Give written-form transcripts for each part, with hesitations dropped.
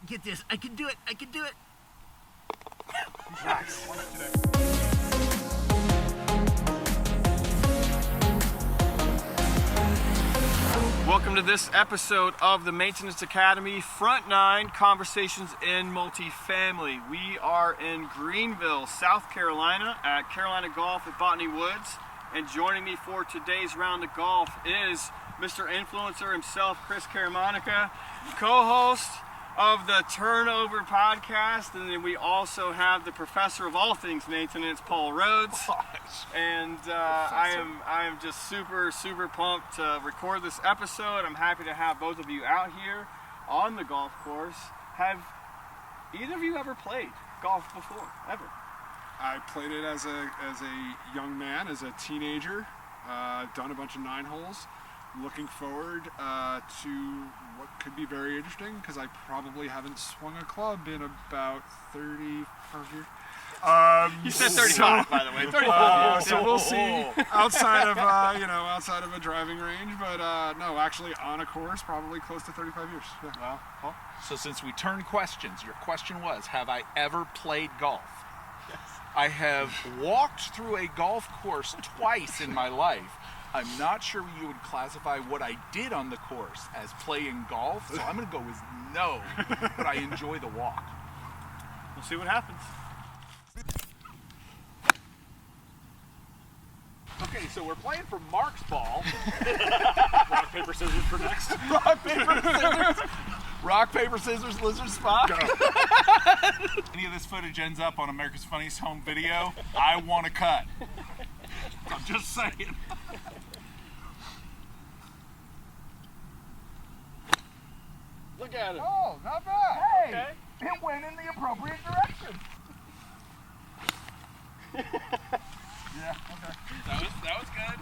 get this. I can do it. I can do it. Nice. Welcome to this episode of the Maintenance Academy Front 9 Conversations in Multifamily. We are in Greenville, South Carolina at Carolina Golf at Botany Woods. And joining me for today's round of golf is Mr. Influencer himself, Chris Caramanica, co-host of the Turnover podcast. And then we also have the professor of all things maintenance, Paul Rhodes. And I am just super pumped to record this episode. I'm happy to have both of you out here on the golf course. Have either of you ever played golf before? Ever? I played it as a young man, as a teenager. Done a bunch of 9 holes. Looking forward to what could be very interesting because I probably haven't swung a club in about 35 years. You said 35, by the way. 35. So we'll see. Outside of outside of a driving range, but no, actually on a course, probably close to 35 years. Yeah. Wow. Paul? So since we turned questions, your question was, have I ever played golf? Yes. I have walked through a golf course twice in my life. I'm not sure you would classify what I did on the course as playing golf, so I'm going to go with no, but I enjoy the walk. We'll see what happens. Okay, so we're playing for Mark's ball. Rock, paper, scissors for next. Rock, paper, scissors. Rock, paper, scissors, lizard, spot. Any of this footage ends up on America's Funniest Home Video, I want to cut. I'm just saying. Look at it. Oh, not bad. Hey, Okay. it went in the appropriate direction. Yeah, okay. That was good.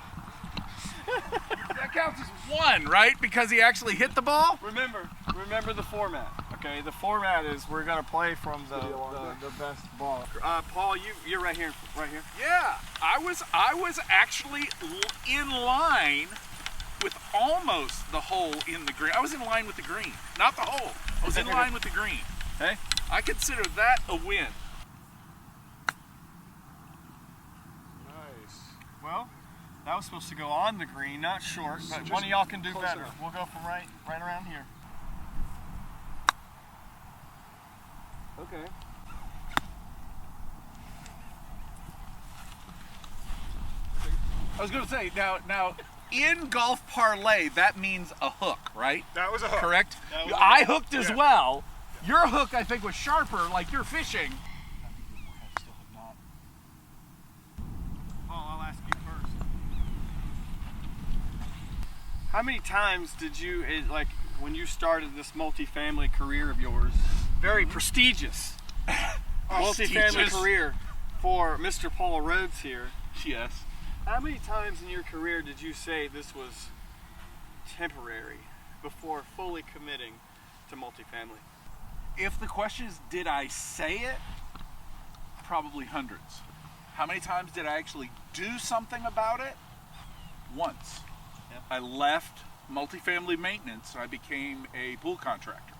That counts as 1, right? Because he actually hit the ball? Remember the format. Okay, the format is we're gonna play from the best ball. Paul, you're right here. Yeah, I was actually in line with almost the hole in the green. I was in line with the green, not the hole. I was in line with the green. Hey, I consider that a win. nice. Well, that was supposed to go on the green, not short. But Just one of y'all can do closer. better. We'll go from right around here. Okay. I was going to say, now, in golf parlay, that means a hook, right? That was a hook. Correct? That was a I hook. hooked as Yeah. well. Your hook, I think, was sharper, like you're fishing. Paul, I'll ask you first. How many times did you, when you started this multifamily career of yours, very prestigious multifamily career for Mr. Paul Rhodes here? Yes. How many times in your career did you say this was temporary before fully committing to multifamily? If the question is, did I say it? Probably hundreds. How many times did I actually do something about it? Once. Yeah. I left multifamily maintenance and I became a pool contractor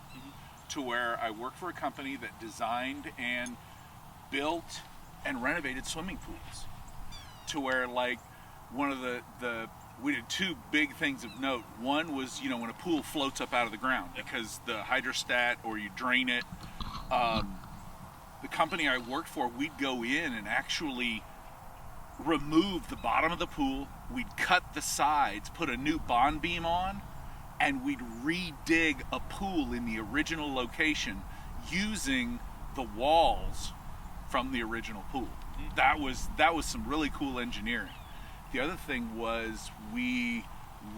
to where I worked for a company that designed and built and renovated swimming pools. To where, like, one of we did 2 big things of note. One was, when a pool floats up out of the ground because the hydrostat or you drain it. The company I worked for, we'd go in and actually remove the bottom of the pool. We'd cut the sides, put a new bond beam on, and we'd re-dig a pool in the original location using the walls from the original pool. That was some really cool engineering. The other thing was we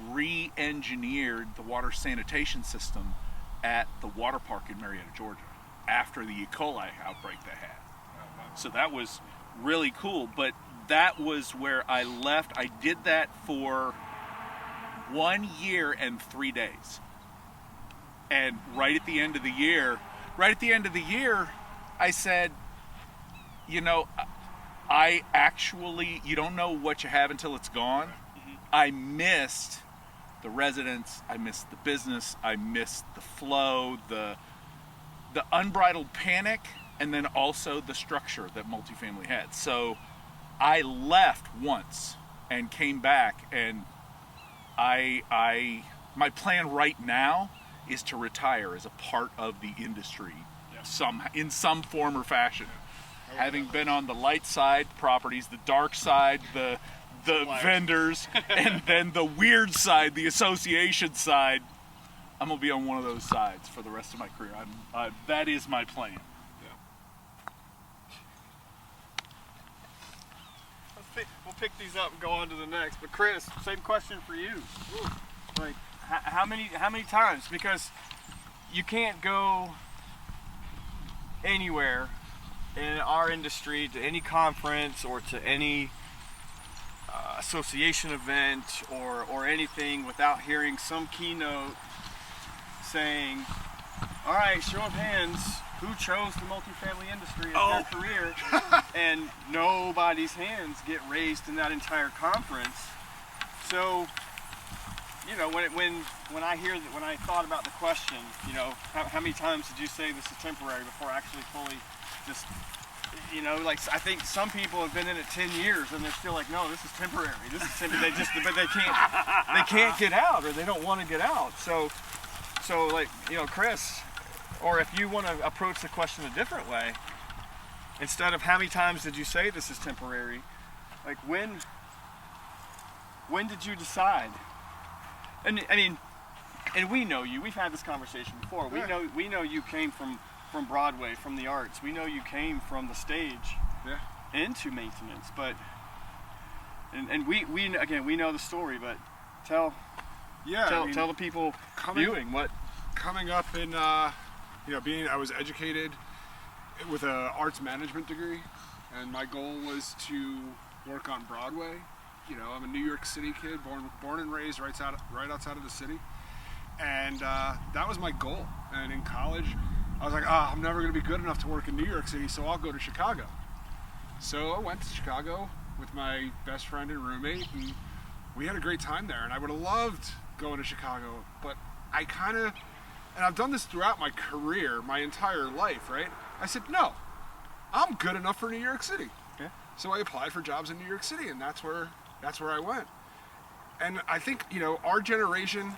re-engineered the water sanitation system at the water park in Marietta, Georgia, after the E. coli outbreak they had. So that was really cool, but that was where I left. I did that for 1 year and 3 days. And right at the end of the year, I said, I actually, you don't know what you have until it's gone. Mm-hmm. I missed the residents, I missed the business, I missed the flow, the unbridled panic, and then also the structure that multifamily had. So I left once and came back, and my plan right now is to retire as a part of the industry, in some form or fashion. Having been on the light side properties, the dark side, the vendors, and then the weird side, the association side, I'm gonna be on one of those sides for the rest of my career. That is my plan. We'll pick these up and go on to the next. But Chris, same question for you. Like, how many times? Because you can't go anywhere in our industry to any conference or to any association event or anything without hearing some keynote saying, all right, show of hands, who chose the multifamily industry as their career? And nobody's hands get raised in that entire conference. So, you know, when I thought about the question, you know, how many times did you say this is temporary before actually fully just, you know, like, I think some people have been in it 10 years and they're still like, no, this is temporary. This is temporary. But they can't get out, or they don't want to get out. So like, you know, Chris, or if you want to approach the question a different way, instead of how many times did you say this is temporary, like when did you decide? And I mean, and we know you. We've had this conversation before. We know you came from Broadway, from the arts. We know you came from the stage into maintenance. But and we know the story. But tell the people viewing what coming up in I was educated with an arts management degree, and my goal was to work on Broadway. You know, I'm a New York City kid, born and raised right outside of the city, and that was my goal. And in college, I was like, I'm never going to be good enough to work in New York City, so I'll go to Chicago. So I went to Chicago with my best friend and roommate, and we had a great time there. And I would have loved going to Chicago, but and I've done this throughout my career, my entire life, right? I said, no, I'm good enough for New York City. Yeah. So I applied for jobs in New York City, and that's where I went. And I think, you know, our generation,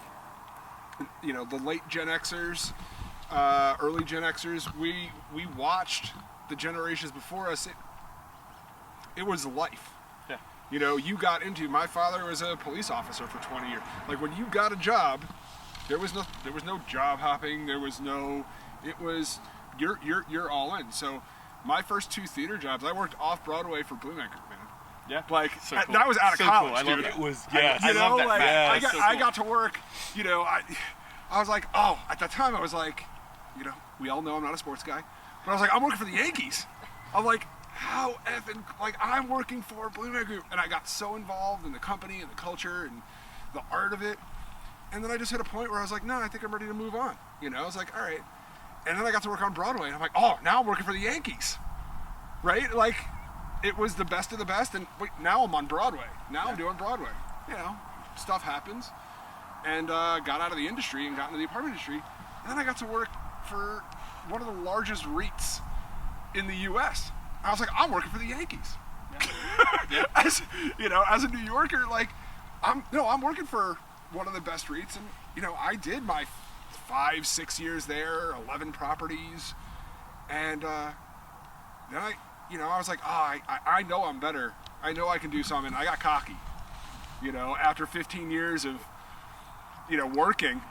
you know, the late Gen Xers, early Gen Xers, we watched the generations before us. It was life. Yeah. You know, my father was a police officer for 20 years. Like, when you got a job, there was no job hopping. It was you're all in. So my first 2 theater jobs, I worked off Broadway for Blue Man Group, man. Yeah. Like, so cool. That was out of college, cool. I dude. love it. Was I love that. Like, yeah, I got to work, you know, I was like, at that time I was like, you know, we all know I'm not a sports guy, but I was like, I'm working for the Yankees. I'm like, how effing, like, I'm working for Blue Man Group. And I got so involved in the company and the culture and the art of it. And then I just hit a point where I was like, no, I think I'm ready to move on. You know, I was like, all right. And then I got to work on Broadway, and I'm like, now I'm working for the Yankees, right? Like, it was the best of the best, and wait, now I'm on Broadway. Now I'm doing Broadway. You know, stuff happens. And got out of the industry and got into the apartment industry. And then I got to work for one of the largest REITs in the U.S. I was like, I'm working for the Yankees. Yeah. As a New Yorker, like, I'm working for one of the best REITs, and you know, I did my 5-6 years there, 11 properties, and then I was like, I know I'm better. I know I can do something. I got cocky. You know, after 15 years of, you know, working,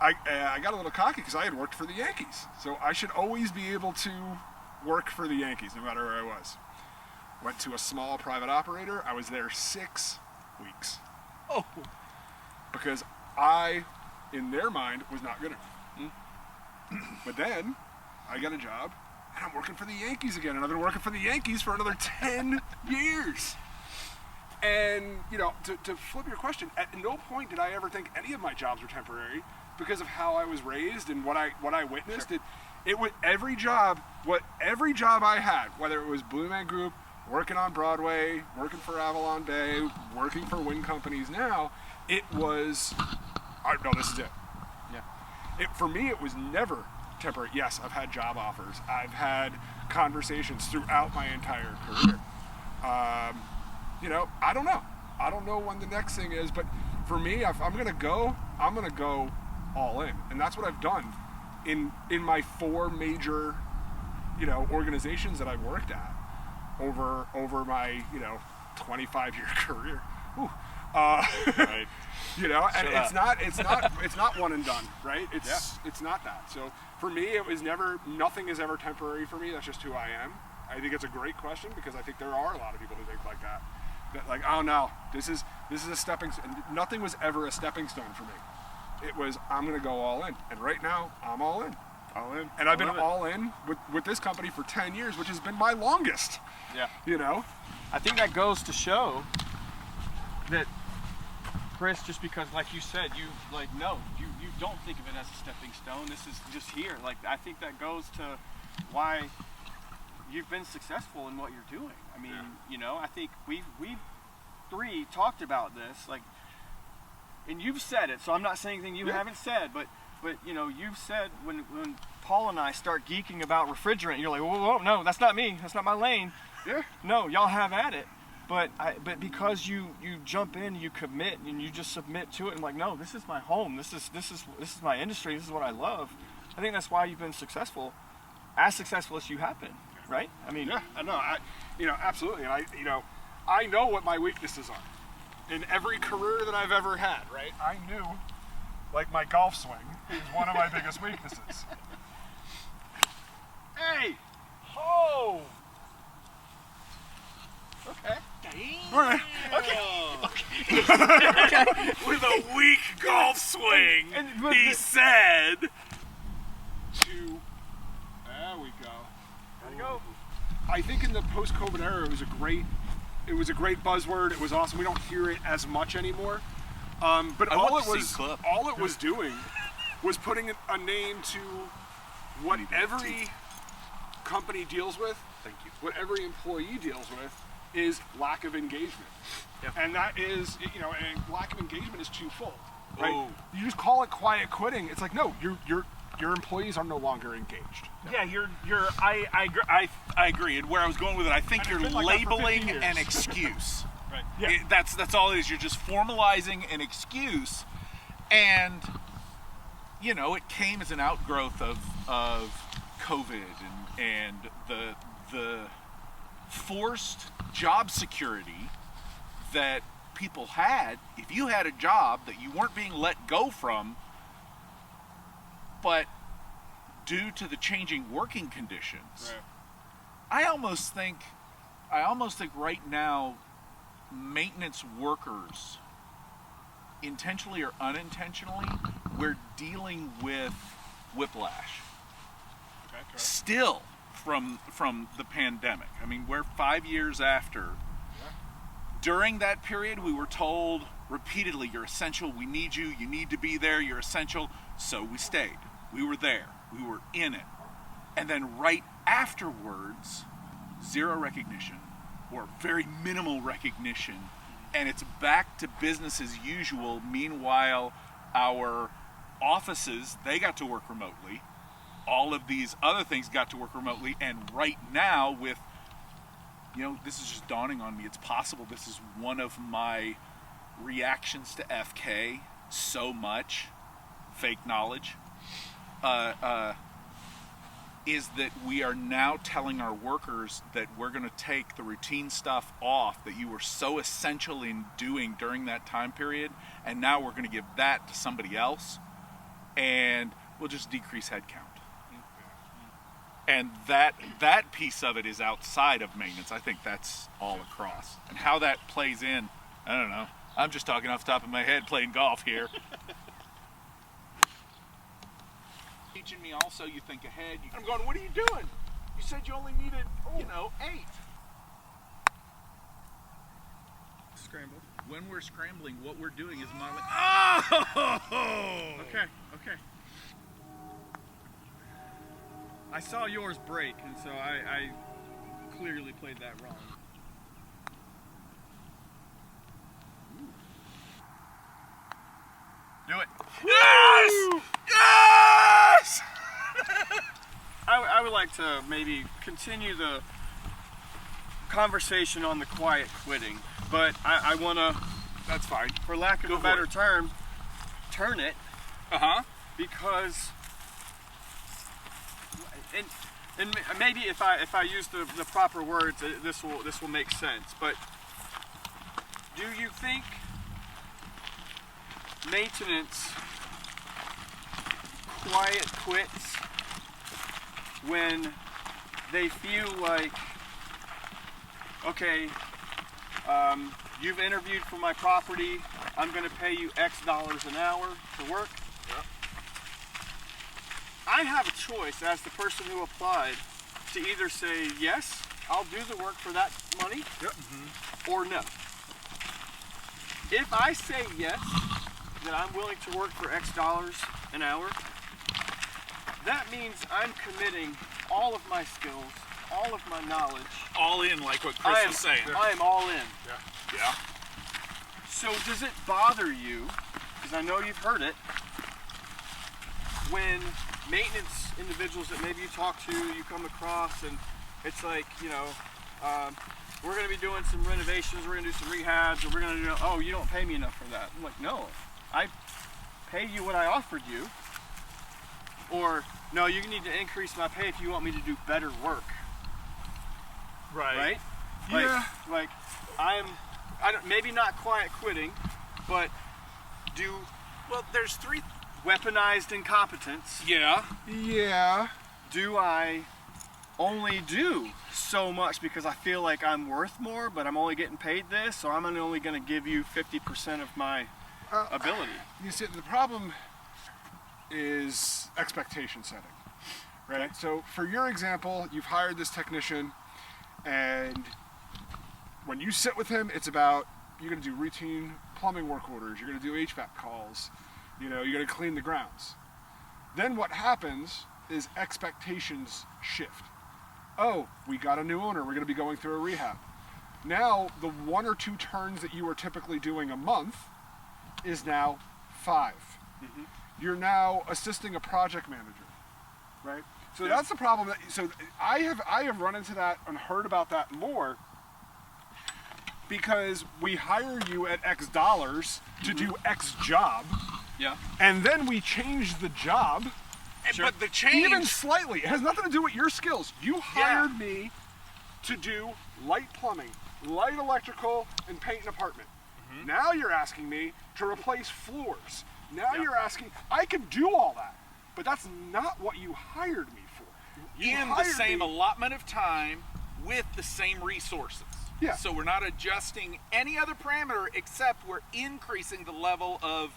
I got a little cocky because I had worked for the Yankees. So I should always be able to work for the Yankees, no matter where I was. Went to a small private operator. I was there 6 weeks. Oh. Because I, in their mind, was not good enough. But then I got a job, and I'm working for the Yankees again, and I've been working for the Yankees for another 10 years. And, you know, to flip your question, at no point did I ever think any of my jobs were temporary because of how I was raised and what I witnessed. Sure. It was every job I had, whether it was Blue Man Group, working on Broadway, working for Avalon Bay, working for wind companies now, it was, no, this is it. Yeah. For me, it was never temporary. Yes, I've had job offers. I've had conversations throughout my entire career. You know, I don't know. I don't know when the next thing is, but for me, if I'm gonna go, I'm gonna go all in, and that's what I've done in my 4 major, you know, organizations that I've worked at over my, you know, 25-year career. Ooh. Right. You know, and Shut it's not one and done, right? It's not that. So for me, it was never, nothing is ever temporary for me. That's just who I am. I think it's a great question because I think there are a lot of people who think like that. That like, oh no, this is a stepping stone. Nothing was ever a stepping stone for me. It was, I'm gonna go all in. And right now, I'm all in. All in. And I've been all in with this company for 10 years, which has been my longest. Yeah. You know? I think that goes to show that, Chris, just because, like you said, you don't think of it as a stepping stone. This is just here. Like, I think that goes to why you've been successful in what you're doing. I mean, you know, I think we 3 talked about this, like, and you've said it, so I'm not saying anything you haven't said, but you know, you've said when Paul and I start geeking about refrigerant, you're like, whoa, no, that's not me, that's not my lane. Yeah. No, y'all have at it. But because you jump in, you commit, and you just submit to it, and like, no, this is my home. This is my industry. This is what I love. I think that's why you've been successful, as successful as you have been, right? I mean, yeah, I know. You know, absolutely. And I know what my weaknesses are. In every career that I've ever had, right? I knew, like, my golf swing is one of my biggest weaknesses. Hey, ho. Okay. All right. Okay. With a weak golf swing, he said. There we go. There we go. I think in the post-COVID era, it was a great buzzword. It was awesome. We don't hear it as much anymore. But all it was doing was putting a name to what every company deals with. Thank you. What every employee deals with is lack of engagement. Yep. And that is, you know, and lack of engagement is twofold, right? Oh. You just call it quiet quitting. It's like, no, your employees are no longer engaged. Yeah, I agree. And where I was going with it, I think you're labeling an excuse. Right. Yeah. That's all it is. You're just formalizing an excuse, and you know, it came as an outgrowth of COVID and the forced job security that people had. If you had a job that you weren't being let go from, but due to the changing working conditions, Right. I almost think right now, maintenance workers, intentionally or unintentionally, we're dealing with whiplash. Okay, correct. Still from the pandemic. I mean, we're 5 years after. Yeah. During that period, we were told repeatedly, you're essential, we need you, you need to be there, you're essential. So we stayed. We were there. We were in it. And then right afterwards, zero recognition, or very minimal recognition, and it's back to business as usual. Meanwhile, our offices, they got to work remotely. All of these other things got to work remotely, and right now with, you know, this is just dawning on me, it's possible this is one of my reactions to FK so much, fake knowledge, is that we are now telling our workers that we're going to take the routine stuff off that you were so essential in doing during that time period, and now we're going to give that to somebody else, and we'll just decrease headcount. And that piece of it is outside of maintenance. I think that's all across. And how that plays in, I don't know. I'm just talking off the top of my head playing golf here. Teaching me also, you think ahead. I'm going, what are you doing? You said you only needed, 8. scrambled. When we're scrambling, what we're doing is modeling. Oh! Okay. I saw yours break, and so I clearly played that wrong. Do it. Yes! Yes! I would like to maybe continue the conversation on the quiet quitting, but I want to, That's fine. for lack of a better term, turn it, because, and maybe if I use the proper words, this will make sense. But do you think maintenance quiet quits when they feel like, okay, you've interviewed for my property, I'm going to pay you X dollars an hour to work? Yep. I have a choice as the person who applied to either say, yes, I'll do the work for that money, or no. If I say yes, that I'm willing to work for X dollars an hour, that means I'm committing all of my skills, all of my knowledge. All in, like what Chris was saying. I am all in. Yeah. So does it bother you, because I know you've heard it, when maintenance individuals that maybe you talk to, you come across, and it's like, you know, we're going to be doing some renovations, we're going to do some rehabs, or we're going to do, oh, you don't pay me enough for that. I'm like, no, I pay you what I offered you. Or, no, you need to increase my pay if you want me to do better work. Right? Yeah. Like I don't, maybe not quiet quitting, but Well, there's three. Weaponized incompetence. Yeah. Yeah. Do I only do so much because I feel like I'm worth more, but I'm only getting paid this, or I'm only going to give you 50% of my ability? You see, the problem is expectation setting, right? Okay. So for your example, you've hired this technician, and when you sit with him, it's about, you're going to do routine plumbing work orders, you're going to do HVAC calls, you know, you're going to clean the grounds. Then what happens is expectations shift. Oh, we got a new owner, we're going to be going through a rehab. Now, the 1 or 2 turns that you were typically doing a month is now 5. You're now assisting a project manager, right? So that's the problem. So I have run into that and heard about that more, because we hire you at X dollars to do X job, and then we change the job, But the change, even slightly. It has nothing to do with your skills. You hired me to do light plumbing, light electrical, and paint an apartment. Now you're asking me to replace floors. Now you're asking, I can do all that, but that's not what you hired me for. You in the hired same me- allotment of time with the same resources. Yeah. So we're not adjusting any other parameter except we're increasing the level of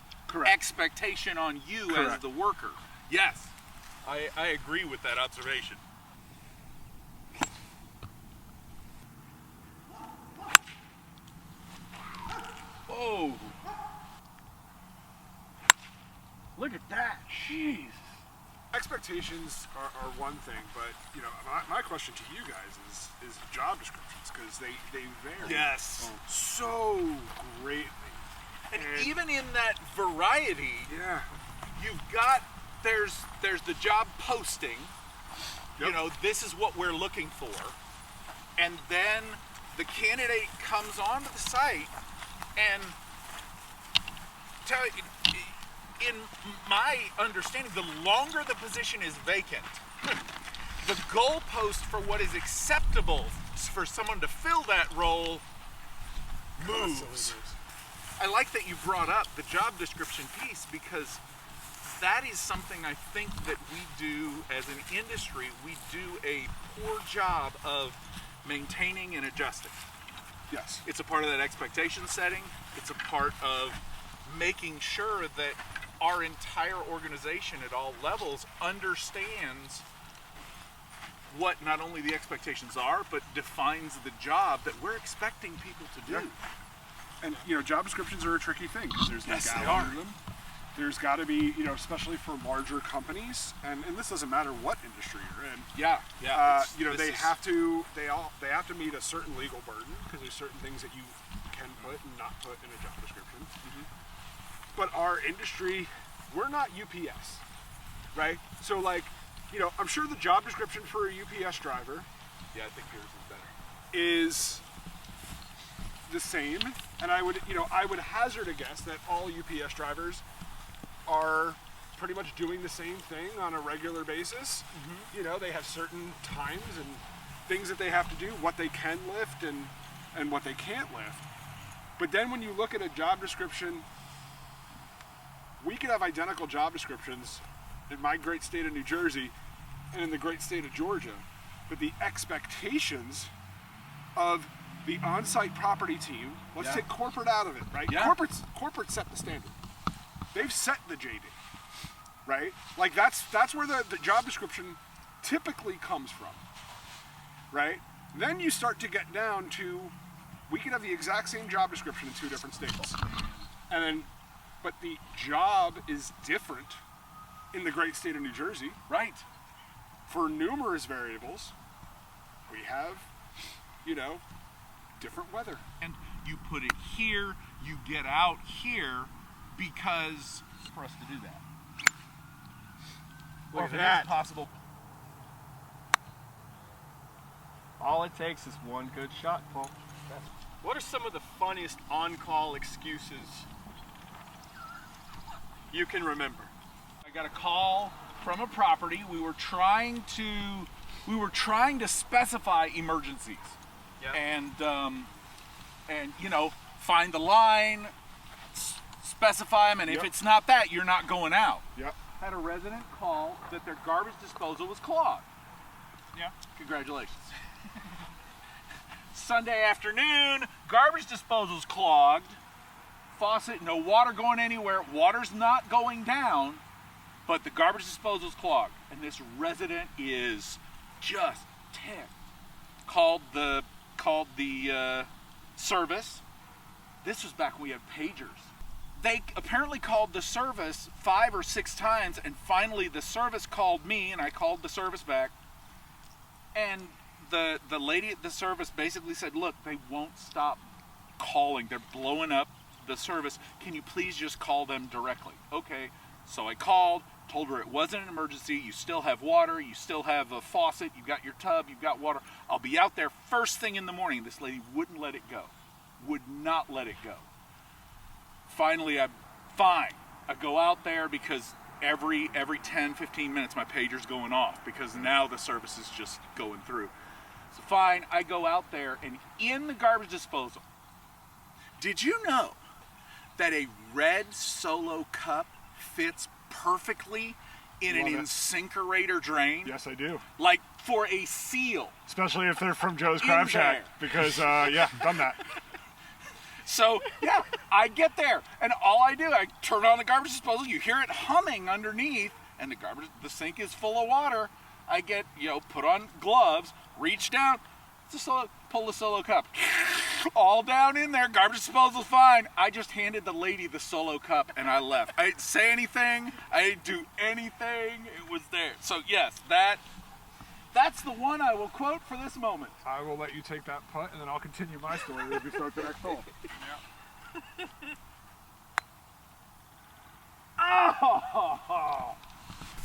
expectation on you as the worker. Yes. I agree with that observation. Whoa. Look at that. Jeez. Expectations are one thing, but you know, my question to you guys is job descriptions, because they vary Yes. so greatly. And even in that variety, you've got there's the job posting. You know, this is what we're looking for. And then the candidate comes onto the site and in my understanding, the longer the position is vacant, the goalpost for what is acceptable for someone to fill that role moves. I like that you brought up the job description piece, because that is something I think that we do as an industry. We do a poor job of maintaining and adjusting. Yes. It's a part of that expectation setting. It's a part of making sure that our entire organization at all levels understands what not only the expectations are, but defines the job that we're expecting people to do. And you know, job descriptions are a tricky thing, because there's Yes, they legality are. in them. There's got to be, you know, especially for larger companies, and this doesn't matter what industry you're in. You know, they have to meet a certain legal burden, because there's certain things that you can put and not put in a job description. But our industry, we're not UPS, right? So like, I'm sure the job description for a UPS driver Yeah, I think yours is better. is the same, and I would hazard a guess that all UPS drivers are pretty much doing the same thing on a regular basis. They have certain times and things that they have to do, what they can lift and what they can't lift. But then when you look at a job description, we could have identical job descriptions in my great state of New Jersey and in the great state of Georgia, but the expectations of the on-site property team, let's take corporate out of it, right? Yeah. Corporate set the standard. They've set the JD, right? Like that's where the job description typically comes from, right? Then you start to get down to, we could have the exact same job description in 2 different states. But the job is different in the great state of New Jersey. Right. For numerous variables, we have, different weather. And you put it here, you get out here because for us to do that. Look Or at if that. it's possible. All it takes is one good shot, Paul. What are some of the funniest on-call excuses you can remember? I got a call from a property. We were trying to specify emergencies. Yeah. And find the line, specify them, and if Yep. it's not that, you're not going out. Yep. Had a resident call that their garbage disposal was clogged. Yeah. Congratulations. Sunday afternoon, garbage disposal's clogged. Faucet, no water going anywhere. Water's not going down, but the garbage disposal's clogged. And this resident is just ticked. Called the service. This was back when we had pagers. They apparently called the service 5 or 6 times, and finally the service called me, and I called the service back. And the lady at the service basically said, look, they won't stop calling. They're blowing up the service. Can you please just call them directly? Okay. So I called, told her it wasn't an emergency. You still have water. You still have a faucet. You've got your tub. You've got water. I'll be out there first thing in the morning. This lady wouldn't let it go. Would not let it go. Finally, I go out there because every 10, 15 minutes my pager's going off because now the service is just going through. So fine, I go out there, and in the garbage disposal, did you know that a red Solo cup fits perfectly in Love an it. incinerator drain? Yes, I do. Like for a seal. Especially if they're from Joe's Crab Shack, there. because done that. So, yeah, I get there, and all I do, I turn on the garbage disposal, you hear it humming underneath, and the sink is full of water. I get, put on gloves, reach down, pull the Solo cup, all down in there, garbage disposal's fine. I just handed the lady the Solo cup, and I left. I didn't say anything, I didn't do anything, it was there. So, yes, that's the one I will quote for this moment. I will let you take that putt, and then I'll continue my story as we start the next hole. Oh!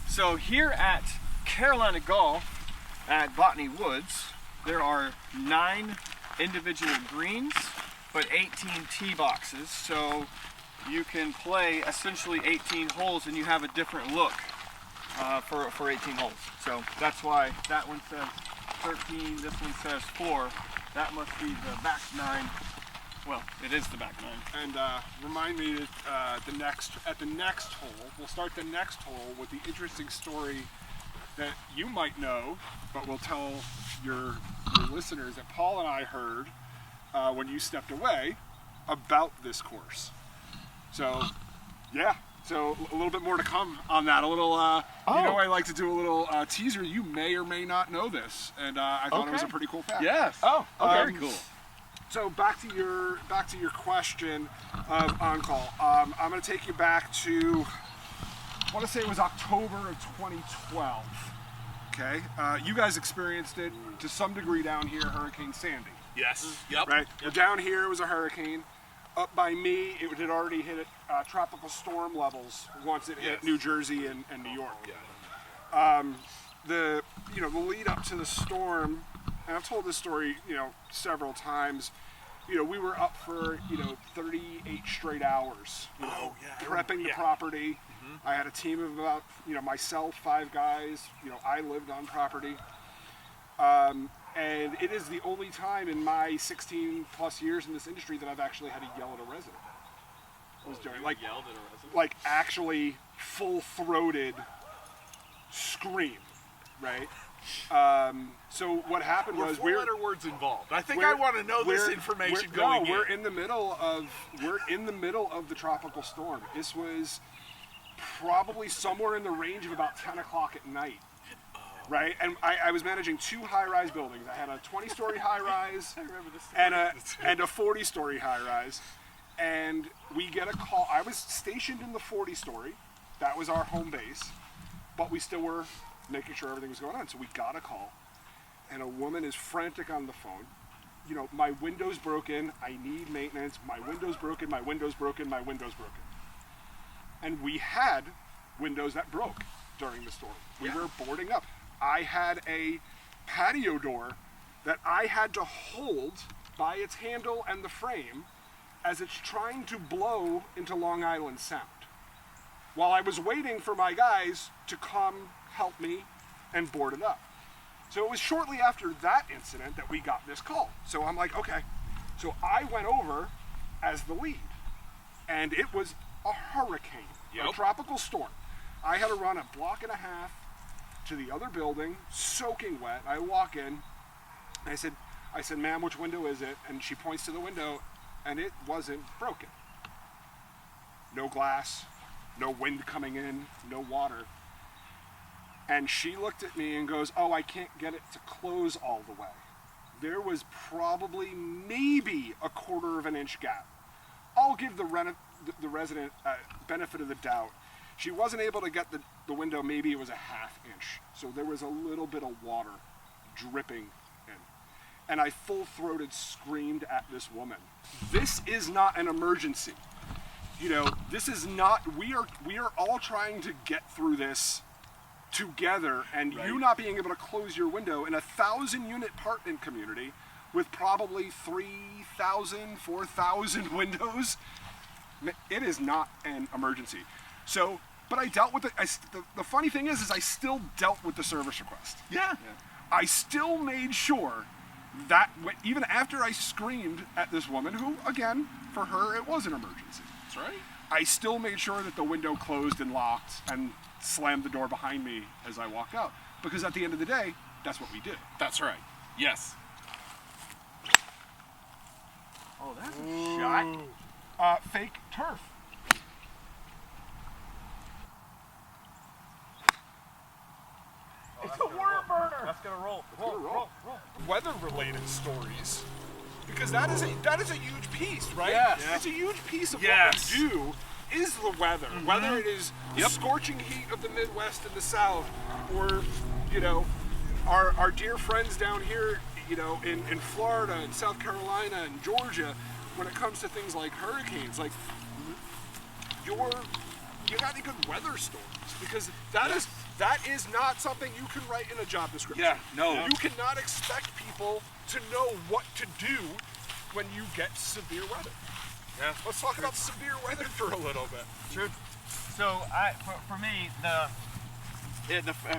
So here at Carolina Golf at Botany Woods, there are 9 individual greens, but 18 tee boxes. So you can play essentially 18 holes and you have a different look for 18 holes. So that's why that one says 13, this one says 4. That must be the back 9. Well, it is the back 9. And remind me that at the next hole, we'll start the next hole with the interesting story that you might know, but we'll tell your listeners that Paul and I heard when you stepped away about this course. So, yeah. So a little bit more to come on that. A little, I like to do a little teaser. You may or may not know this, and I thought it was a pretty cool fact. Yes. Oh, very cool. So back to your question of on-call. I'm going to take you back to, I want to say it was October of 2012. Okay, you guys experienced it to some degree down here, Hurricane Sandy. Yes. Yep. Right. Well, down here it was a hurricane. Up by me, it had already hit tropical storm levels once it hit New Jersey and New York. Yeah. the lead up to the storm, and I've told this story, several times. We were up for 38 straight hours. Prepping the property. Mm-hmm. I had a team of about myself, 5 guys. I lived on property. And it is the only time in my 16 plus years in this industry that I've actually had to yell at a resident. Yelled at a resident? Like actually full-throated scream, right? So what happened was we're 4-letter words involved. I think I want to know this information going in. We're in the middle of the tropical storm. This was probably somewhere in the range of about 10 o'clock at night. Right, and I was managing 2 high-rise buildings. I had a 20-story high-rise and a 40-story high-rise. And we get a call. I was stationed in the 40-story. That was our home base. But we still were making sure everything was going on. So we got a call. And a woman is frantic on the phone. My window's broken. I need maintenance. My window's broken. My window's broken. My window's broken. And we had windows that broke during the storm. We were boarding up. I had a patio door that I had to hold by its handle and the frame as it's trying to blow into Long Island Sound, while I was waiting for my guys to come help me and board it up. So it was shortly after that incident that we got this call. So I'm like, okay. So I went over as the lead, and it was a hurricane, a tropical storm. I had to run a block and a half to the other building, soaking wet. I walk in, and I said, ma'am, which window is it? And she points to the window, and it wasn't broken. No glass, no wind coming in, no water. And she looked at me and goes, oh, I can't get it to close all the way. There was probably maybe a 1/4 of an inch gap. I'll give the resident benefit of the doubt. She wasn't able to get the window, maybe it was a 1/2 inch. So there was a little bit of water dripping in. And I full-throated screamed at this woman. This is not an emergency. This is not, we are all trying to get through this together, and you not being able to close your window in a 1,000-unit apartment community with probably 3,000, 4,000 windows, it is not an emergency. So, but I dealt with it. The funny thing is I still dealt with the service request. Yeah. I still made sure that even after I screamed at this woman, who, again, for her, it was an emergency. That's right. I still made sure that the window closed and locked and slammed the door behind me as I walked out. Because at the end of the day, that's what we do. That's right. Yes. Oh, that's a shot. Fake turf. It's a worm burner. That's gonna roll. Roll. Weather-related stories, because that is a huge piece, right? Yes. It's a huge piece of what we do is the weather. Mm-hmm. Whether it is the scorching heat of the Midwest and the South, or our dear friends down here, in Florida and South Carolina and Georgia, when it comes to things like hurricanes, like you got any good weather stories? Because that is not something you can write in a job description. Yeah, no. You cannot expect people to know what to do when you get severe weather. Yeah. Let's talk about severe weather for a little bit. True. So for me, the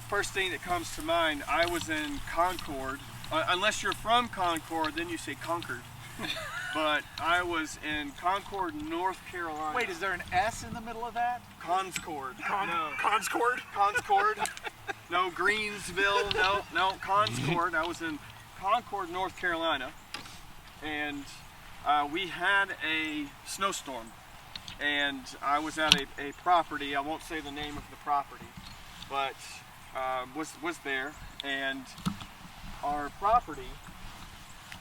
first thing that comes to mind, I was in Concord. Unless you're from Concord, then you say Concord. But I was in Concord, North Carolina. Wait, is there an S in the middle of that? Concord. No. Concord? Concord. No, Greensville. No, Concord. I was in Concord, North Carolina, and we had a snowstorm, and I was at a property. I won't say the name of the property, but was there, and our property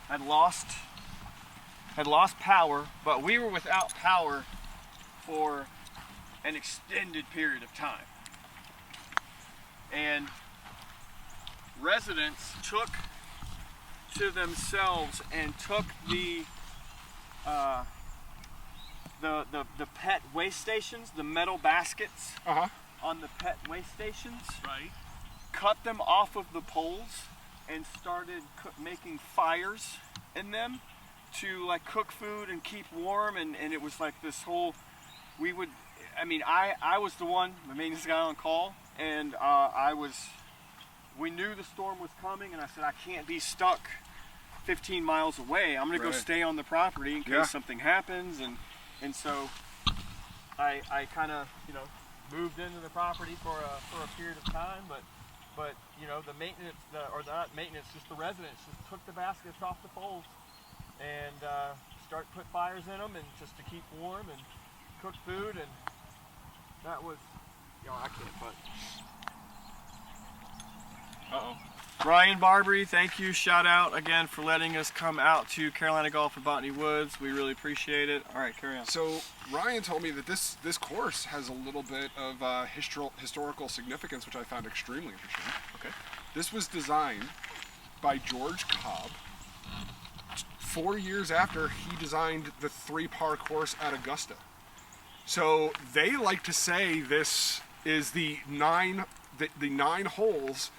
had lost power, but we were without power for an extended period of time. And residents took to themselves and took the pet waste stations, the metal baskets on the pet waste stations. Right. cut them off of the poles and started making fires in them to like cook food and keep warm, and it was like this whole, I was the one, the maintenance guy on call, and we knew the storm was coming, and I said, I can't be stuck 15 miles away. I'm gonna go stay on the property in case something happens, and so I kind of, moved into the property for a period of time, but the maintenance, not maintenance, just the residents just took the baskets off the poles and start put fires in them, and just to keep warm and cook food, and that was, I can't put. Uh-oh. Brian Barbary, thank you. Shout out again for letting us come out to Carolina Golf and Botany Woods. We really appreciate it. All right, carry on. So Ryan told me that this course has a little bit of historical significance, which I found extremely interesting. Okay. This was designed by George Cobb 4 years after he designed the 3-par course at Augusta. So they like to say this is the nine holes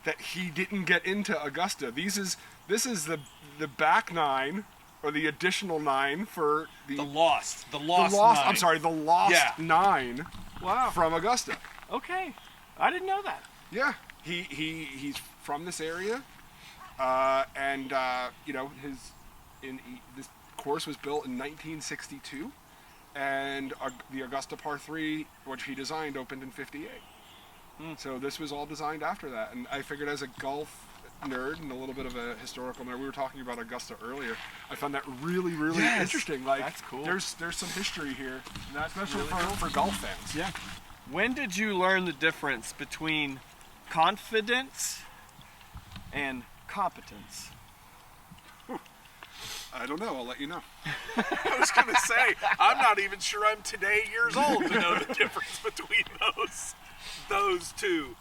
that he didn't get into Augusta. This is the back 9, or the additional 9 for the lost 9. I'm sorry, the lost 9. Wow. From Augusta. Okay, I didn't know that. Yeah, he's from this area, and this course was built in 1962, and the Augusta Par 3, which he designed, opened in '58. So this was all designed after that, and I figured as a golf nerd and a little bit of a historical nerd, we were talking about Augusta earlier, I found that really, really interesting. Like, that's cool. There's some history here, especially really for golf fans. Yeah. When did you learn the difference between confidence and competence? I don't know. I'll let you know. I was going to say, I'm not even sure I'm today years old to know the difference between those two.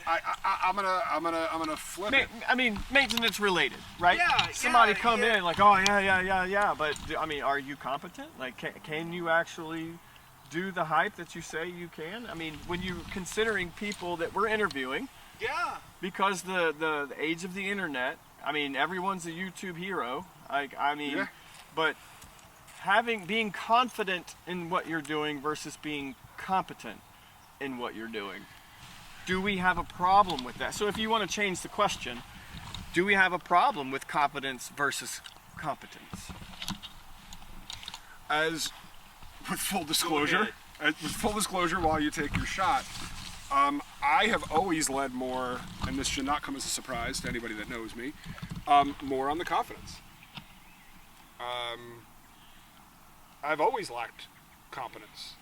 I'm gonna flip it. I mean, maintenance related, right? Yeah. Somebody come in like, oh yeah. But I mean, are you competent? Like, can you actually do the hype that you say you can? I mean, when you're considering people that we're interviewing, because the age of the internet, I mean, everyone's a YouTube hero. But being confident in what you're doing versus being competent in what you're doing. Do we have a problem with that? So if you want to change the question, do we have a problem with competence versus competence? With full disclosure, while you take your shot, I have always led more, and this should not come as a surprise to anybody that knows me, more on the confidence. I've always lacked competence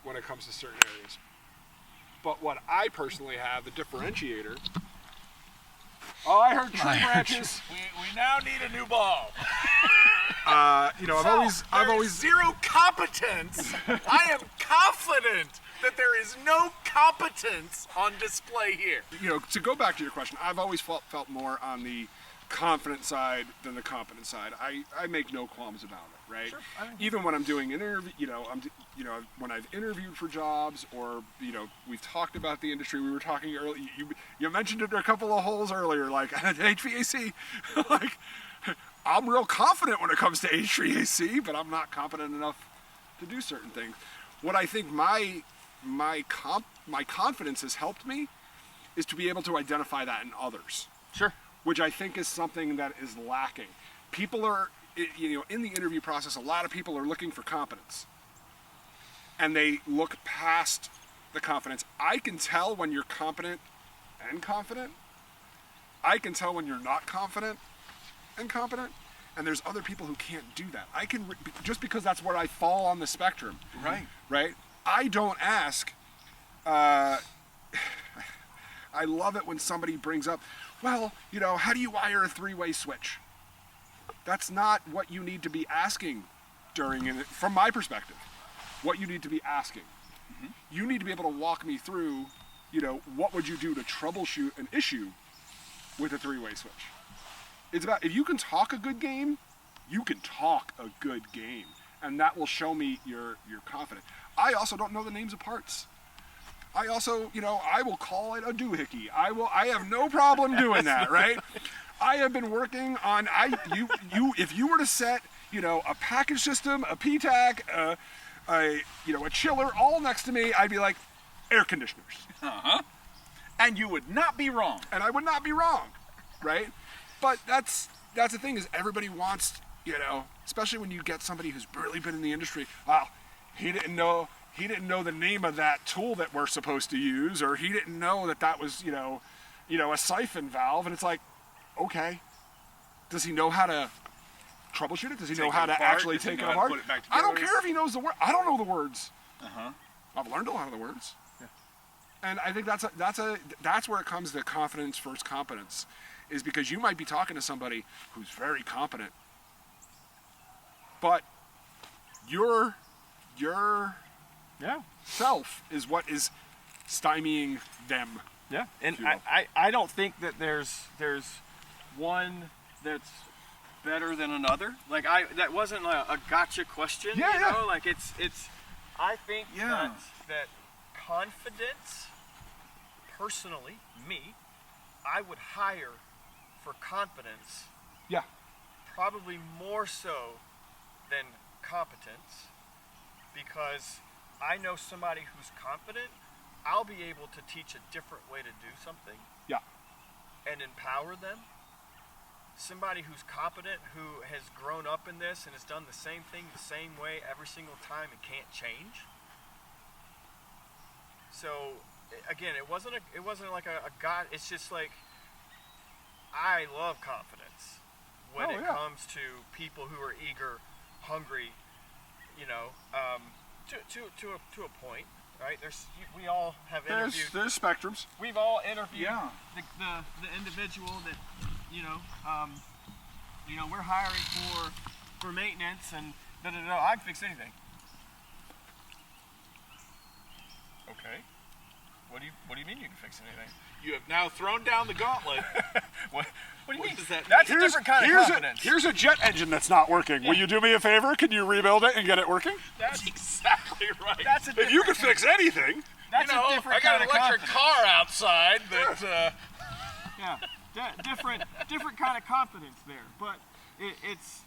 when it comes to certain areas. But what I personally have, the differentiator. Oh, I heard tree branches. We now need a new ball. I've always zero competence. I am confident that there is no competence on display here. To go back to your question, I've always felt more on the confident side than the competent side. I make no qualms about it, right? Sure, even when I'm doing when I've interviewed for jobs, or we've talked about the industry. We were talking earlier. You mentioned it a couple of holes earlier, like HVAC. Like, I'm real confident when it comes to HVAC, but I'm not competent enough to do certain things. What I think my confidence has helped me is to be able to identify that in others. Sure. Which I think is something that is lacking. People are, in the interview process, a lot of people are looking for competence. And they look past the confidence. I can tell when you're competent and confident. I can tell when you're not confident and competent. And there's other people who can't do that. Just because that's where I fall on the spectrum. Right? I don't ask, I love it when somebody brings up, well, how do you wire a 3-way switch? That's not what you need to be asking from my perspective, what you need to be asking. Mm-hmm. You need to be able to walk me through, what would you do to troubleshoot an issue with a 3-way switch? It's about, if you can talk a good game, you can talk a good game. And that will show me you're confident. I also don't know the names of parts. I also, I will call it a doohickey. I have no problem doing that, right? I have been working on, if you were to set, a package system, a PTAC, a chiller all next to me, I'd be like, air conditioners. Uh-huh. And you would not be wrong. And I would not be wrong, right? But that's the thing, is everybody wants, especially when you get somebody who's really been in the industry. Wow, he didn't know the name of that tool that we're supposed to use, or he didn't know that was, a siphon valve. And it's like, okay, does he know how to troubleshoot it? Does he know how to actually take it apart? I don't care if he knows the word. I don't know the words. Uh-huh. I've learned a lot of the words. Yeah. And I think that's where it comes to confidence versus competence, is because you might be talking to somebody who's very competent, but your self is what is stymieing them. Yeah, and I don't think that there's one that's better than another. Like that wasn't a gotcha question. Yeah. Like it's. I think that confidence, personally, I would hire for confidence. Yeah. Probably more so than competence, because I know somebody who's confident, I'll be able to teach a different way to do something. Yeah. And empower them. Somebody who's competent, who has grown up in this and has done the same thing the same way every single time and can't change. So again, it wasn't like a God. It's just like, I love confidence when it comes to people who are eager, hungry, to a point, right? We all have interviewed. There's spectrums. We've all interviewed the individual that, we're hiring for maintenance and I can fix anything. Okay. What do you mean you can fix anything? You have now thrown down the gauntlet. What do you mean? Does that That's a different kind of confidence. Here's a jet engine that's not working. Will you do me a favor? Can you rebuild it and get it working? That's exactly right. That's a if you could fix anything. That's a different kind of confidence. I got an electric car outside that. Different kind of confidence there. But it's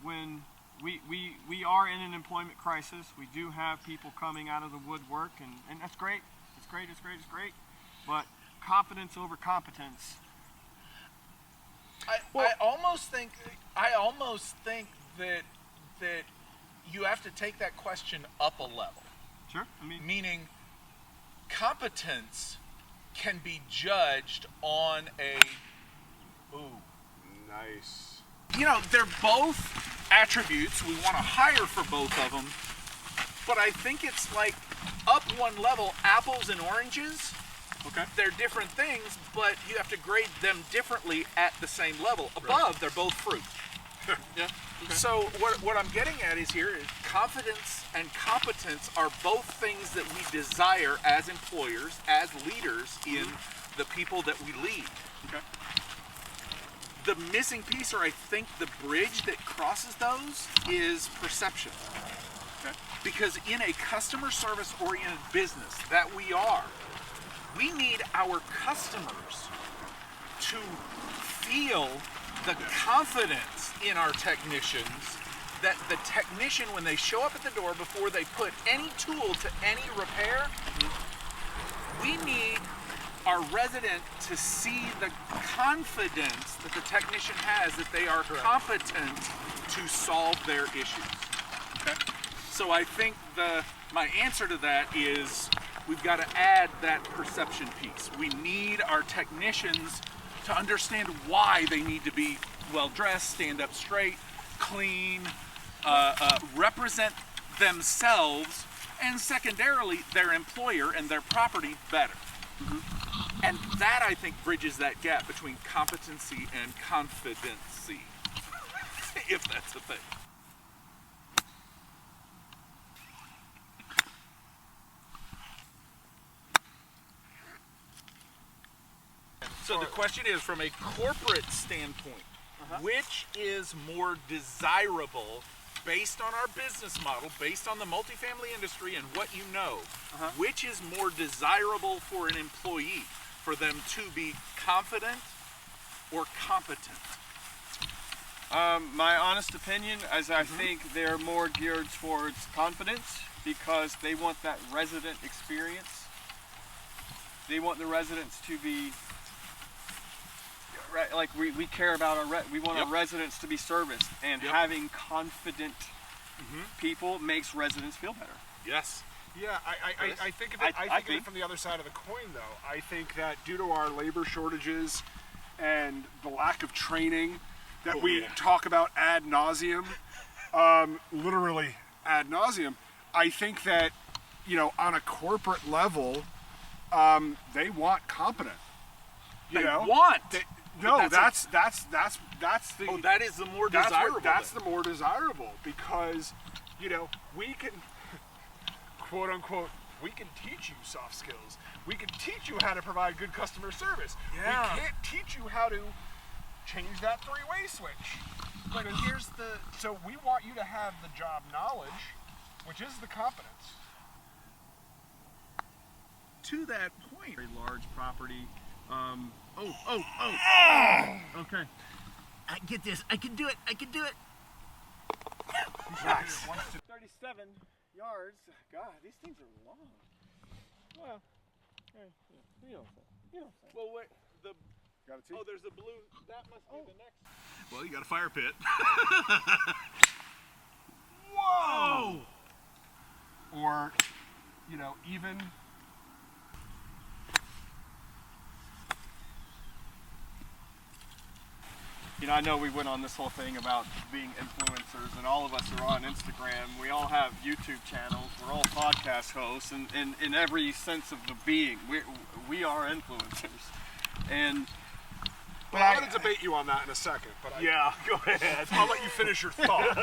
when we are in an employment crisis, we do have people coming out of the woodwork, and that's great. It's great. But confidence over competence. I almost think that you have to take that question up a level. Sure. Meaning, competence can be judged on a. Ooh. Nice. They're both attributes. We want to hire for both of them. But I think it's like up one level, apples and oranges. Okay. They're different things, but you have to grade them differently at the same level. Above, they're both fruit. Yeah. Okay. So what I'm getting at is confidence and competence are both things that we desire as employers, as leaders in the people that we lead. Okay. The missing piece, or I think the bridge that crosses those, is perception. Okay. Because in a customer service oriented business that we are, we need our customers to feel the confidence in our technicians, that the technician, when they show up at the door, before they put any tool to any repair, we need our resident to see the confidence that the technician has that they are competent to solve their issues. Okay? So I think my answer to that is we've got to add that perception piece. We need our technicians to understand why they need to be well-dressed, stand up straight, clean, represent themselves, and secondarily, their employer and their property better. Mm-hmm. And that, I think, bridges that gap between competency and confidency, if that's a thing. So the question is, from a corporate standpoint, which is more desirable based on our business model, based on the multifamily industry and what you know, which is more desirable for an employee, for them to be confident or competent? My honest opinion is I think they're more geared towards confidence because they want that resident experience. They want the residents to be, like we care about we want our residents to be serviced, and having confident people makes residents feel better. Yes. Yeah, I think of it. I think of it from the other side of the coin, though. I think that due to our labor shortages and the lack of training that we talk about ad nauseum, literally ad nauseum, I think that, you know, on a corporate level, they want competent. No, that's the. Oh, that is the more desirable. That's the more desirable because, you know, we can, quote unquote, we can teach you soft skills. We can teach you how to provide good customer service. Yeah. We can't teach you how to change that three-way switch. But so we want you to have the job knowledge, which is the competence. To that point, Very large property. Okay. I get this. I can do it. I can do it. Nice. 37 yards. God, these things are long. Well, you know. well, wait, Got it, too? oh, there's a blue. That must be the next. Well, you got a fire pit. Whoa! Or, you know, even. You know, I know we went on this whole thing about being influencers, and all of us are on Instagram. We all have YouTube channels. We're all podcast hosts, and in every sense of the being, we are influencers. And But I'm going to debate you on that in a second. But Go ahead. I'll let you finish your thought.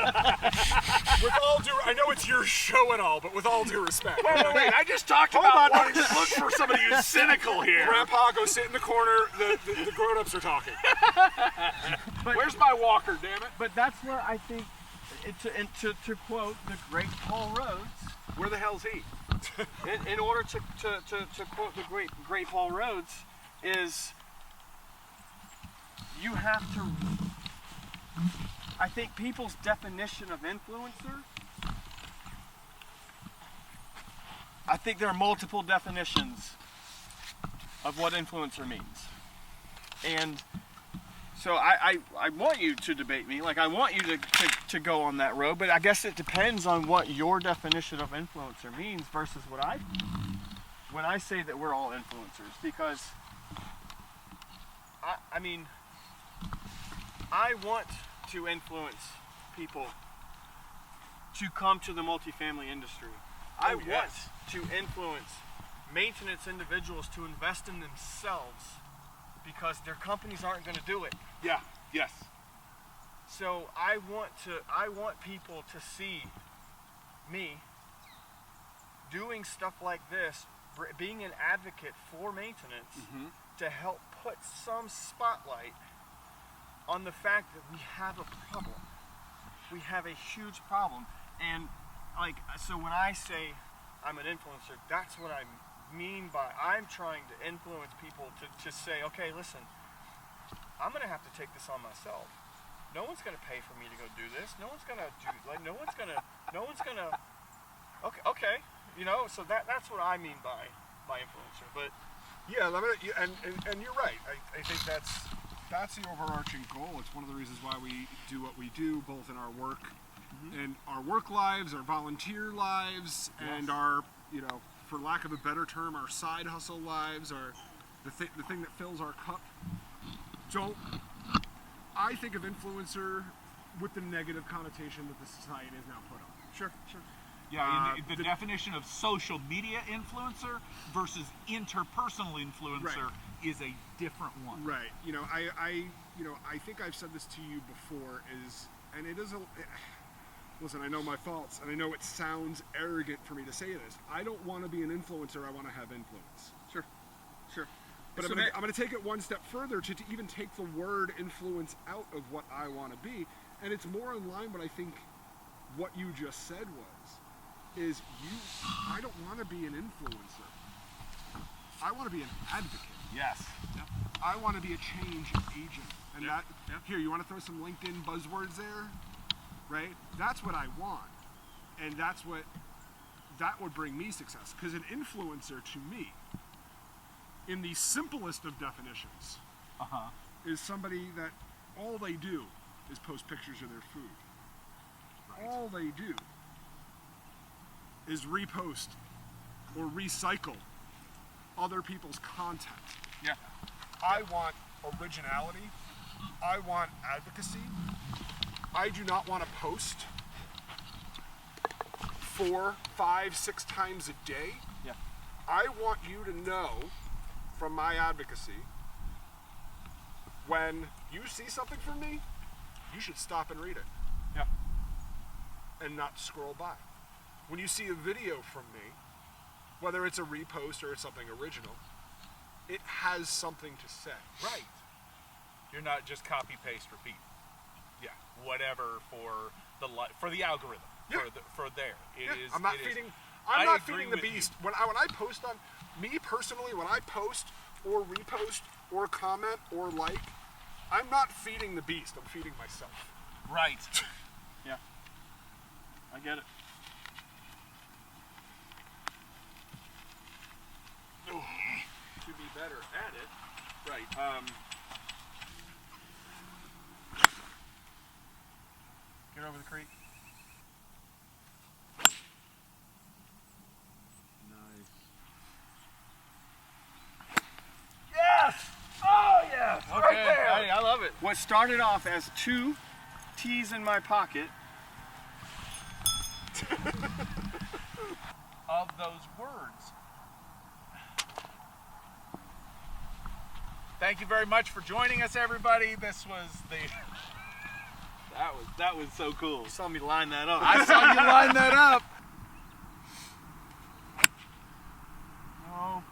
With all due, I know it's your show and all, but with all due respect. Wait, I just talked about wanting to look for somebody who's cynical here. Grandpa, go sit in the corner. The grown-ups are talking. Where's my walker, damn it? but that's where I think, to quote the great Paul Rhodes, Where the hell's he? in order to quote the great Paul Rhodes, is you have to. I think people's definition of influencer. I think there are multiple definitions of what influencer means, and so I want you to debate me. Like, I want you to go on that road, but I guess it depends on what your definition of influencer means versus when I say that we're all influencers, because I mean, I want to influence people to come to the multifamily industry. I want to influence maintenance individuals to invest in themselves because their companies aren't going to do it. Yeah. Yes. So I want people to see me doing stuff like this, being an advocate for maintenance, to help put some spotlight on the fact that we have a problem. We have a huge problem. And like, so when I say I'm an influencer, that's what I mean by I'm trying to influence people to say, okay, listen, I'm gonna have to take this on myself. No one's gonna pay for me to go do this. No one's gonna okay, you know, so that's what I mean by influencer. But Yeah, and you're right. I think that's the overarching goal. It's one of the reasons why we do what we do, both in our work and our work lives, our volunteer lives, and our, you know, for lack of a better term, our side hustle lives, the thing that fills our cup. I think of influencer with the negative connotation that the society is now put on. sure. Yeah, the definition of social media influencer versus interpersonal influencer is a different one. Right. You know, I think I've said this to you before. Listen, I know my faults, and I know it sounds arrogant for me to say this. I don't want to be an influencer. I want to have influence. Sure. But So I'm going to take it one step further to even take the word influence out of what I want to be, and it's more in line what I think what you just said is I don't want to be an influencer. I want to be an advocate. Yes. Yep. I want to be a change agent. And Yep. here, you want to throw some LinkedIn buzzwords there? Right? That's what I want. And that would bring me success. Because an influencer to me, in the simplest of definitions, is somebody that all they do is post pictures of their food. Right. All they do is repost or recycle other people's content. Yeah. I want originality. I want advocacy. I do not want to post 4, 5, 6 times a day. Yeah. I want you to know from my advocacy, when you see something from me, you should stop and read it. Yeah. And not scroll by. When you see a video from me, whether it's a repost or it's something original, it has something to say. Right. You're not just copy, paste, repeat. Yeah. Whatever for the algorithm. Yeah. For there. I'm not feeding the beast. When I post on me personally, when I post or repost or comment or like, I'm not feeding the beast. I'm feeding myself. Right. Yeah. I get it. To be better at it. Right. Get over the creek. Nice. Yes! Oh, yes! Okay. Right there! Hey, I love it. What started off as 2 teas in my pocket. Of those words. Thank you very much for joining us, everybody. This was the... That was so cool. You saw me line that up. I saw you line that up. Oh.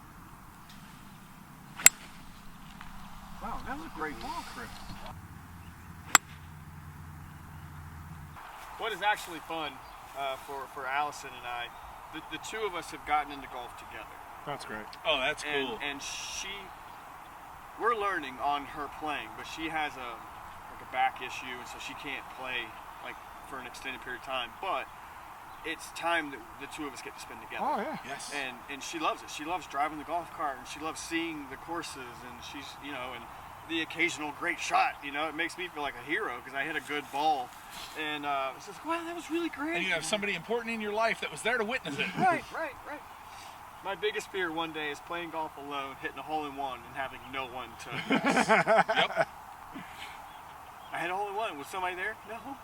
Wow, that was a great ball, Chris. What is actually fun for Allison and I, the 2 of us have gotten into golf together. That's great. Oh, that's cool. And we're learning on her playing, but she has a back issue, and so she can't play like for an extended period of time. But it's time that the 2 of us get to spend together. Oh yeah. Yes. And she loves it. She loves driving the golf cart, and she loves seeing the courses, and she's, and the occasional great shot. It makes me feel like a hero because I hit a good ball, and it's just, wow, that was really great. And you have somebody important in your life that was there to witness it. Right. My biggest fear one day is playing golf alone, hitting a hole-in-one, and having no one to. Yep. I had a hole-in-one. Was somebody there? No.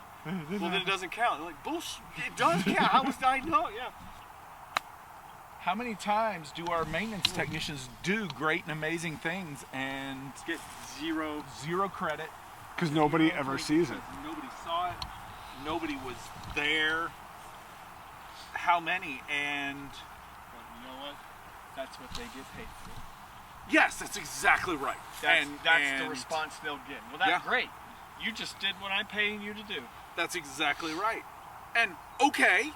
Well, then it doesn't count. They're like, bullshit. It does count. How was I know? Yeah. How many times do our maintenance technicians do great and amazing things and Get zero. credit? Because nobody ever sees it. Nobody saw it. Nobody was there. How many? And But you know what? That's what they get paid for. yes, that's exactly right. That's and the response they'll get. Well, that's Yeah. great. You just did what I'm paying you to do. That's exactly right. And okay,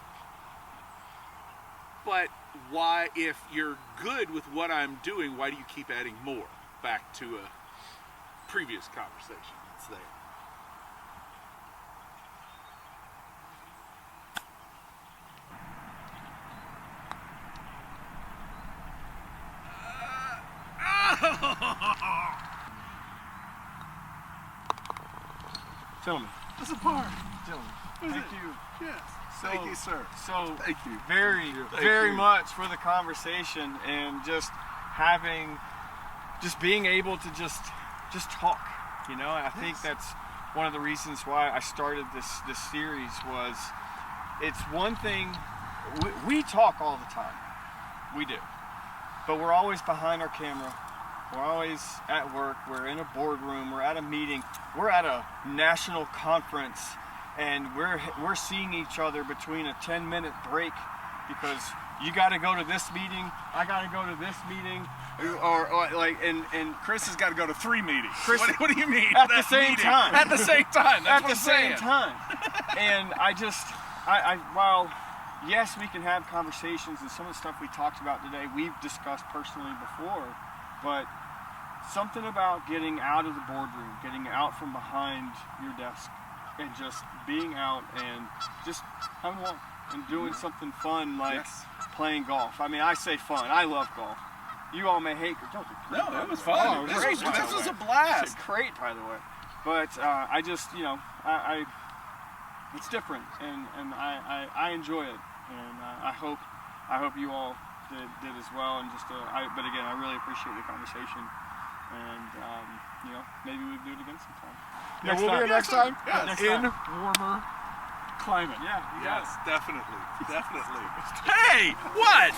but why, if you're good with what I'm doing, why do you keep adding more? Back to a previous conversation that's there. Gentlemen. That's a par. Gentlemen, thank you. Yes. So, Thank you, sir. So Thank you. very Thank you. much for the conversation and just being able to just talk. I think that's one of the reasons why I started this series. Was it's one thing we talk all the time, we do, but we're always behind our camera. We're always at work. We're in a boardroom. We're at a meeting. We're at a national conference, and we're seeing each other between a 10-minute break because you got to go to this meeting. I got to go to this meeting, and Chris has got to go to 3 meetings. Chris- what do you mean? At the same time. At the same time. That's at what the I'm saying. same time. And while yes, we can have conversations, and some of the stuff we talked about today we've discussed personally before, but something about getting out of the boardroom, getting out from behind your desk, and just being out and just having a walk and doing something fun like playing golf. I mean, I say fun. I love golf. You all may hate golf. No, it was fun. This was a blast. It's great, by the way. But I just, I it's different, and I enjoy it, and I hope you all did as well. And just, but again, I really appreciate the conversation, and maybe we do it again sometime. Yeah, we'll be here next time. Yes. In warmer climate. Yeah. Yes, definitely. Definitely. Hey, what?